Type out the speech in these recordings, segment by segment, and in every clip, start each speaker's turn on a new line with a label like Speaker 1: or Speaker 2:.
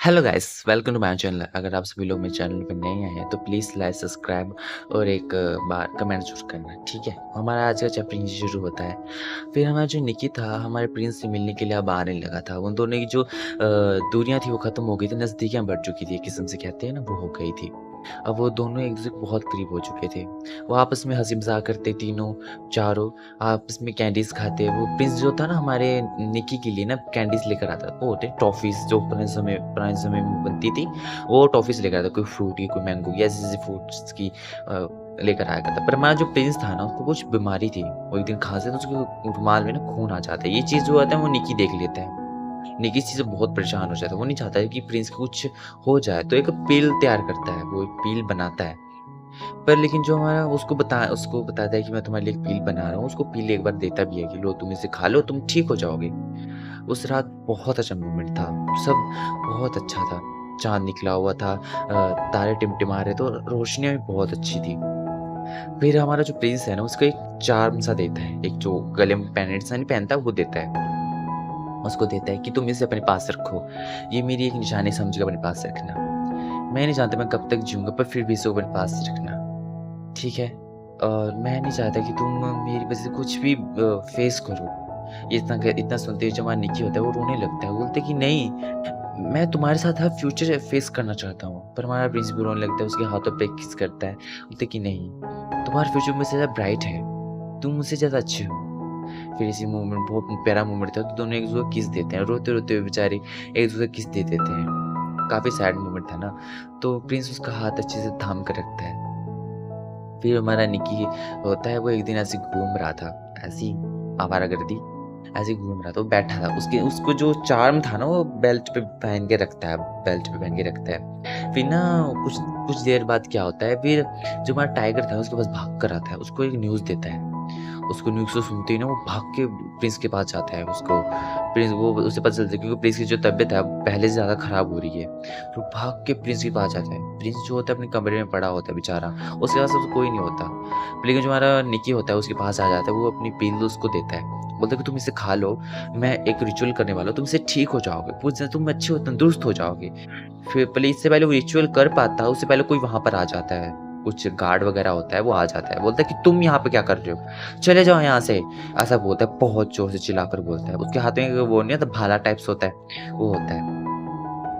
Speaker 1: Hello guys welcome to my channel. अगर आप सभी लोग मेरे चैनल पे नए आए हैं तो प्लीज़ लाइक सब्सक्राइब और एक बार कमेंट जरूर करना, ठीक है। हमारा आज का चैप्टर यहीं से शुरू होता है। फिर हमारा जो निकी था हमारे प्रिंस से मिलने के लिए अब आने लगा था। उन दोनों की जो दूरियां थी वो ख़त्म हो गई थी, नज़दीकियाँ बढ़ चुकी थी, एक किस्म से कहते हैं ना, वो हो गई थी। अब वो दोनों एक दूसरे के बहुत करीब हो चुके थे। वो आपस में हंसी मजाक करते तीनों चारों, आपस में कैंडीज़ खाते। वो प्रिंस जो था ना हमारे निकी के लिए ना कैंडीज़ लेकर आता था। वो होते टॉफ़ीज़ जो पुराने समय में बनती थी, वो टॉफ़ीज़ लेकर आता, कोई फ्रूट की, कोई मैंगो की, ऐसी-ऐसी फ्रूट्स की लेकर आया करता। पर हमारा जो प्रिंस था ना उसको कुछ बीमारी थी। वो एक दिन खाँसे तो उसके रुमाल में ना खून आ जाता है। ये चीज़ जो होता है वो निकी देख लेता है। निकी इस चीज़ से बहुत परेशान हो जाता है। वो नहीं चाहता है कि प्रिंस को कुछ हो जाए, तो एक पील तैयार करता है, वो एक पील बनाता है। पर लेकिन जो हमारा उसको बताता है कि मैं तुम्हारे लिए एक पील बना रहा हूँ, उसको पील एक बार देता भी है कि लो तुम इसे खा लो, तुम ठीक हो जाओगे। उस रात बहुत अच्छा मोमेंट था, सब बहुत अच्छा था। चाँद निकला हुआ था, तारे टिमटिमा रहे थे और रोशनियाँ भी बहुत अच्छी थी। फिर हमारा जो प्रिंस है ना उसको एक चार्म सा देता है, एक जो गले में पेंडेंट सा नहीं पहनता वो देता है। उसको देता है कि तुम इसे अपने पास रखो, ये मेरी एक निशानी समझकर अपने पास रखना। मैं नहीं जानता मैं कब तक जीऊँगा, पर फिर भी इसे अपने पास रखना, ठीक है? और मैं नहीं चाहता कि तुम मेरी वजह से कुछ भी फेस करो। ये इतना सुनते ही जो हमारा निकी होता है वो रोने लगता है, वो बोलता है कि नहीं, मैं तुम्हारे साथ हर फ्यूचर फेस करना चाहता हूँ। पर हमारा प्रिंस भी रोने लगता है, उसके हाथों पे किस करता है, बोलता है कि नहीं, तुम्हारा फ्यूचर मुझसे ज़्यादा ब्राइट है, तुम मुझसे ज़्यादा अच्छे हो। फिर इसी मोमेंट बहुत प्यारा मोमेंट था, तो दोनों एक-दूसरे को किस देते हैं, रोते-रोते हुए बेचारे एक-दूसरे को किस दे देते हैं। काफ़ी सैड मोमेंट था ना, तो प्रिंस उसका हाथ अच्छे से थाम कर रखता है। फिर हमारा निकी होता है, वो एक दिन ऐसे घूम रहा था, ऐसे ही आवारागर्दी, ऐसे ही घूम रहा था, वो बैठा था, उसके उसको जो चार्म था ना वो बेल्ट पे पहन के रखता है, बेल्ट पे पहन के रखता है। फिर ना कुछ कुछ देर बाद क्या होता है, फिर जो हमारा टाइगर था उसके पास भाग कर आता है, उसको एक न्यूज़ देता है। उसको न्यूज़ को सुनते ही ना वो भाग के प्रिंस के पास जाता है, उसको प्रिंस वो उसे पता चलता है क्योंकि प्रिंस की जो तबीयत है पहले से ज़्यादा ख़राब हो रही है। तो भाग के प्रिंस के पास जाता है। प्रिंस जो होता है अपने कमरे में पड़ा होता है बेचारा, उसके पास अब कोई नहीं होता। लेकिन जो हमारा निकी होता है उसके पास आ जाता है, वो अपनी पील उसको देता है। बोलता है कि तुम इसे खा लो, मैं एक रिचुअल करने वाला हूँ, तुम इससे ठीक हो जाओगे, पूरी तरह तुम अच्छे हो, तंदुरुस्त हो जाओगे। फिर पहले इससे पहले वो रिचुअल कर पाता, उससे पहले कोई वहाँ पर आ जाता है, कुछ गार्ड वगैरह होता है, वो आ जाता है, बोलता है कि तुम यहाँ पे क्या कर रहे हो? चले जाओ यहाँ से। ऐसा बोलता है, बहुत ज़ोर से चिल्लाकर बोलता है। उसके हाथ में वो नहीं होता भाला टाइप्स होता है, वो होता है,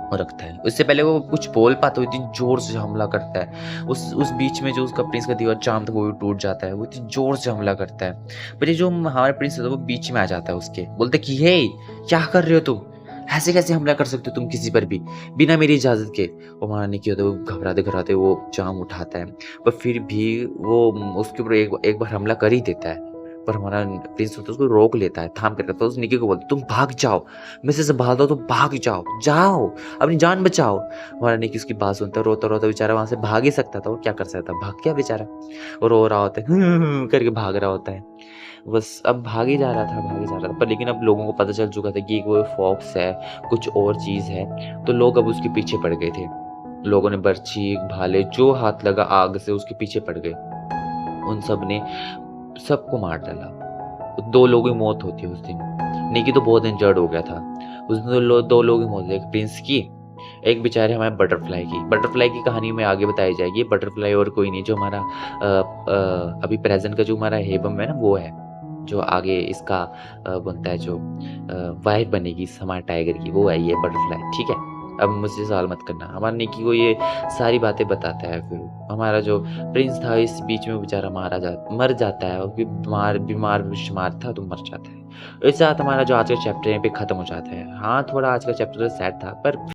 Speaker 1: वो रखता है। उससे पहले वो कुछ बोल पाता है, वो इतनी ज़ोर से हमला करता है। उस बीच में जो उसका प्रिंस का दीवार चार्म था वो भी टूट जाता है, वो इतनी ज़ोर से हमला करता है। पर ये जो हमारा प्रिंस होता है वो बीच में आ जाता है उसके, बोलता है कि हे! क्या कर रहे हो तुम? ऐसे कैसे हमला कर सकते हो तुम किसी पर भी, बिना मेरी इजाज़त के? वो हमारा निकी होता है, वो घबराते-घबराते वो चार्म उठाता है, पर फिर भी वो उसके ऊपर एक एक बार हमला कर ही देता है। पर हमारा प्रिंस होता है उसको रोक लेता है, थाम कर रखता है, उस निकी को बोलता है, "तुम भाग जाओ, मुझसे संभाल दो तो भाग जाओ, जाओ, अपनी जान बचाओ।" हमारा निकी उसकी बात सुनता है, रोता-रोता बेचारा वहाँ से भाग ही सकता था, और क्या कर सकता? भाग गया बेचारा। वो रो रहा होता है, करके भाग रहा होता है। बस अब भाग ही जा रहा था, भाग ही जा रहा था, पर लेकिन अब लोगों को पता चल चुका था कि वो फॉक्स है, कुछ और चीज़ है, तो लोग अब उसके पीछे पड़ गए थे। लोगों ने बर्छी, भाले, जो हाथ लगा आग से उसके पीछे पड़ गए। उन सब ने सबको मार डाला। 2 लोगों की मौत होती है उस दिन। निकी तो बहुत इंजर्ड हो गया था। उस दिन 2 लोगों की मौत हुई, एक प्रिंस की, एक बेचारे हमारे बटरफ्लाई की। बटरफ्लाई की कहानी में आगे बताई जाएगी। बटरफ्लाई और कोई नहीं, जो हमारा अभी प्रेज़ेंट का जो हमारा हेबम है ना वो है, जो आगे इसका बनता है, जो वाइफ़ बनेगी इस हमारे टाइगर की, वो है ये बटरफ्लाई, ठीक है? अब मुझसे सवाल मत करना। हमारा निकी को ये सारी बातें बताता है फिर। हमारा जो प्रिंस था इस बीच में बेचारा मर जाता है, और फिर बीमार-शुमार था तो मर जाता है। इस साथ हमारा जो आज का चैप्टर है यहाँ पे खत्म हो जाता है। हाँ, थोड़ा आज का चैप्टर थोड़ा सैड था, पर